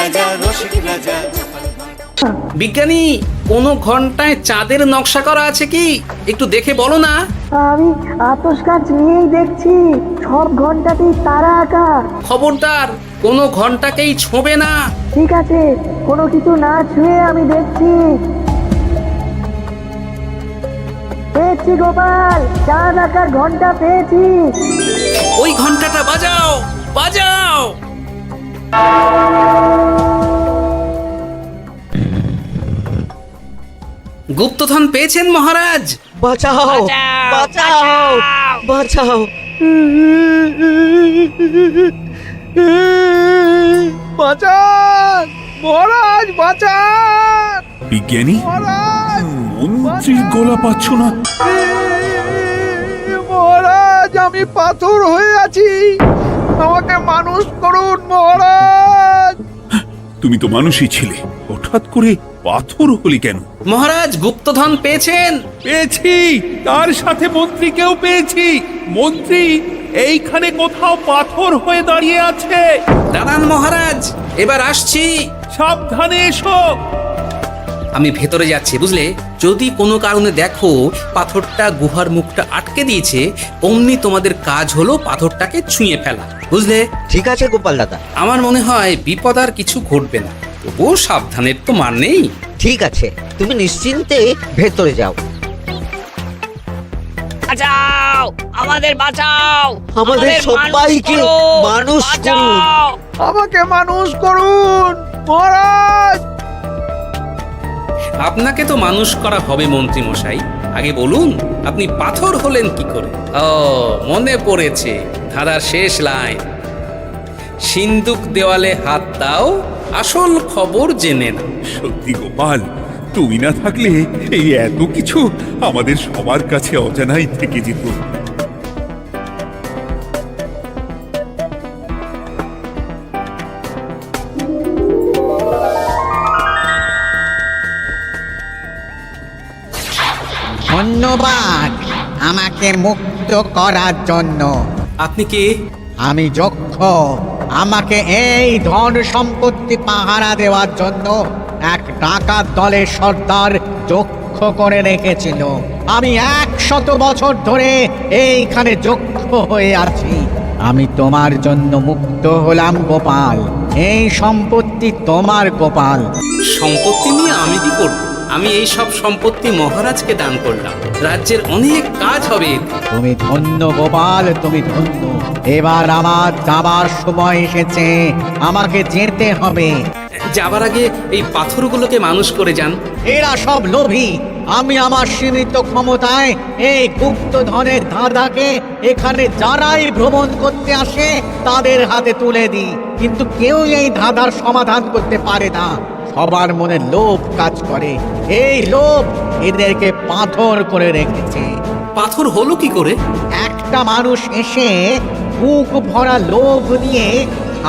রাজা রসিক রাজা। বিজ্ঞানী, কোন ঘন্টায় চাঁদের নকশা করা আছে কি? একটু দেখে বলো না। আমি আতস কাজ নিয়েই দেখছি, সব ঘন্টাতেই তারা আঁকা। খবরদার, কোনো ঘন্টাকেই ছোঁবে না। ঠিক আছে, কোনো কিছু না ছুঁয়ে আমি দেখছি। পেয়েছি গোপাল, চাঁদ আঁকার ঘন্টা পেয়েছি। ওই ঘন্টাটা বাজাও, বাজাও। গুপ্তধন পেয়েছেন মহারাজ? বাঁচাও, বাঁচাও, বাঁচাও। বাঁচান মহারাজ, বাঁচান বিজ্ঞানী, মহারাজ। মন্ত্রীর গলা পাচ্ছ না? মহারাজ, আমি পাথর হয়ে আছি, আমাকে মানুষ করুন মহারাজ। তুমি তো মানুষই ছিলে, হঠাৎ করে পাথর হলি কেন? মহারাজ, গুপ্তধন পেয়েছেন? পেয়েছি, তার সাথে মন্ত্রীকেও পেয়েছি। মন্ত্রী এইখানে কোথাও পাথর হয়ে দাঁড়িয়ে আছে। দাঁড়ান মহারাজ, এবার আসছি। সাবধানে এসো। আমি ভেতরে যাচ্ছি, বুঝলে? যদি কোনো কারণে দেখো পাথরটা গুহার মুখটা আটকে দিয়েছে, অমনি তোমাদের কাজ হলো পাথরটাকে ছুঁয়ে ফেলা, বুঝলে? ঠিক আছে গোপাল দাদা। আমার মনে হয় বিপদ আর কিছু ঘটবে না, তবুও সাবধানের তো মান নেই। ঠিক আছে, তুমি নিশ্চিন্তে ভেতরে যাও। বাঁচাও, আমাদের বাঁচাও, আমাদের সবাইকে মানুষ করুন। আমাকে মানুষ করুন মহারাজ। আপনাকে তো মানুষ করা হবে মন্ত্রী মশাই। আগে বলুন, আপনি পাথর হলেন কি করে? ও, মনে পড়েছে ধারার শেষ লাইন, সিন্দুক দেওয়ালে হাত দাও, আসল খবর জেনে না। সত্যি গোপাল, তুমি না থাকলে এই এত কিছু আমাদের সবার কাছে অজানাই থেকে যেত। ধন্যবাদ আমাকে মুক্ত করার জন্য। আপনি কে? আমি যক্ষ। আমাকে এই ধন সম্পত্তি পাহারা দেওয়ার জন্য এক ডাকাত দলের সর্দার যক্ষ করে রেখেছিল। আমি 100 বছর ধরে এইখানে যক্ষ হয়ে আছি। আমি তোমার জন্য মুক্ত হলাম গোপাল। এই সম্পত্তি তোমার গোপাল। সম্পত্তি নিয়ে আমি কি করব? আমি এই সব সম্পত্তি মহারাজকে দান করলাম, রাজ্যের অনেক কাজ হবে। তুমি ধন্য গোপাল, তুমি ধন্য। এবার আমার যাবার সময় এসেছে, আমাকে যেতে হবে। যাবার আগে এই পাথরগুলোকে মানুষ করে যান। এরা সব লোভী। আমি আমার সীমিত ক্ষমতায় এই গুপ্তধনের ধাঁধাকে এখানে যারাই ভ্রমণ করতে আসে তাদের হাতে তুলে দিই, কিন্তু কেউ এই ধাঁধার সমাধান করতে পারে না। সবার মনে লোভ কাজ করে, এই লোভ এদেরকে পাথর করে রেখেছে। পাথর হলো কি করে? একটা মানুষ এসে বুক ভরা লোভ নিয়ে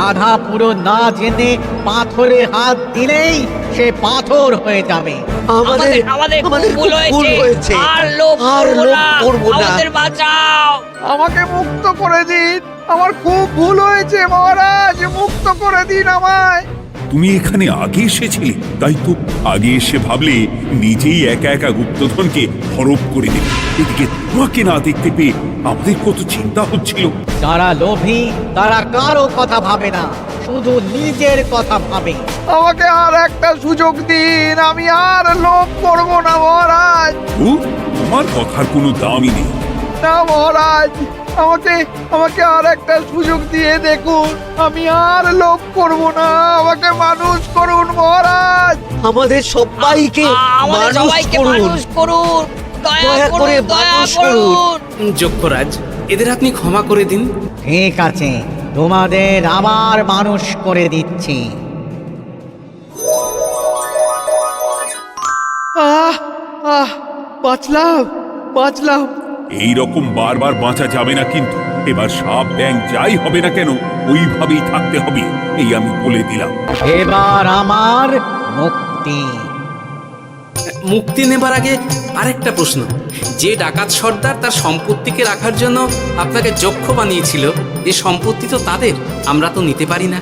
আধা পুরো না জেনে পাথরে হাত দিলেই সে পাথর হয়ে যাবে। আমাদের আমাদের আমাদের ভুল হয়েছে, আর লোভ করবো না, আমাদের বাঁচাও। আমাকে মুক্ত করে দিন, আমার খুব ভুল হয়েছে মহারাজ, মুক্ত করে দিন আমায়। তুমি এখানে আগে এসেছিলে, তাই তো আগে এসে ভাবলে নিজেই একা একা গুপ্তধনকে হরপ করে দেবে। এদিকে তোমাকে না দেখতে পেয়ে আমাদের কত চিন্তা হচ্ছিল। যারা লোভী তারা কারো কথা ভাবে না, শুধু নিজের কথা ভাবে। আমাকে আর একটা সুযোগ দিন, আমি আর লোভ করব না মহারাজ। ও, তোমার কথার কোনো দামই নেই। না মহারাজ, আমাকে আমাকে আর একটা সুযোগ দিয়ে দেখুন, আমি আর লোভ করব না, আমাকে মানুষ করুন মহারাজ। আমাদের সবাইকে আমাদের মানুষ সবাইকে করুন। মানুষ করুন, দয়া দয়া করে করুন, দয়া মানুষ করুন। যক্ষরাজ, এদের আপনি ক্ষমা করে দিন। ঠিক আছে, তোমাদের আবার মানুষ করে দিচ্ছি। আহ আহ, বাঁচলাম বাঁচলাম। এই রকম বারবার বাঁচা যাবে না, কিন্তু এবার সাপ ব্যাং যাই হবে না কেন ওইভাবেই থাকতে হবে, এই আমি বলে দিলাম। এবার আমার মুক্তি। মুক্তি নেবার আগে আরেকটা প্রশ্ন, যে ডাকাত সর্দার তার সম্পত্তিকে রাখার জন্য আপনাকে যক্ষ বানিয়েছিল, এ সম্পত্তি তো তাদের, আমরা তো নিতে পারি না।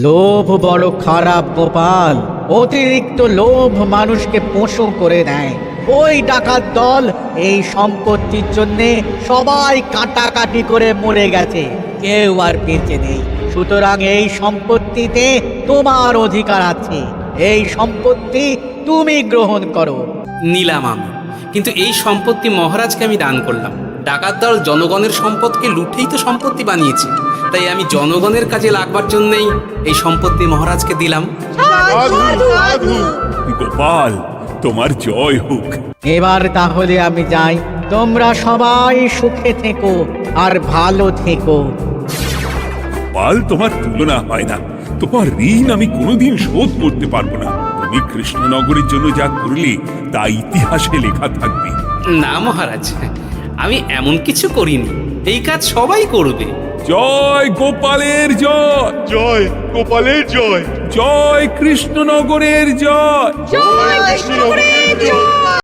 লোভ বড় খারাপ গোপাল, অতিরিক্ত লোভ মানুষকে পশু করে দেয়। ওই ডাকাত দল এই সম্পত্তির জন্যে সবাই কাটাকাটি করে মরে গেছে, কেউ আর বেঁচে নেই। সুতরাং এই সম্পত্তিতে তোমার অধিকার আছে, এই সম্পত্তি তুমি গ্রহণ করো। নিলাম আমি, কিন্তু এই সম্পত্তি মহারাজকে আমি দান করলাম। ডাকাত দল জনগণের সম্পদকে লুঠেই তো সম্পত্তি বানিয়েছে, তাই আমি জনগণের কাজে লাগবার জন্যই এই সম্পত্তি মহারাজকে দিলাম। গোপাল, তোমার জয় হোক। এবার তাহলে আমি যাই, তোমরা সবাই সুখে থেকো আর ভালো থেকো। গোপাল, তোমার তুলনা হয় না। তোমার ঋণ আমি কোনোদিন শোধ করতে পারবো না। তুমি কৃষ্ণনগরের জন্য যা করলে তা ইতিহাসে লেখা থাকবে। না মহারাজ, আমি এমন কিছু করিনি, এই কাজ সবাই করবে। জয় গোপালের জয়, জয় গোপালের জয়, জয় কৃষ্ণনগরের জয়। জয় কৃষ্ণনগরের জয়।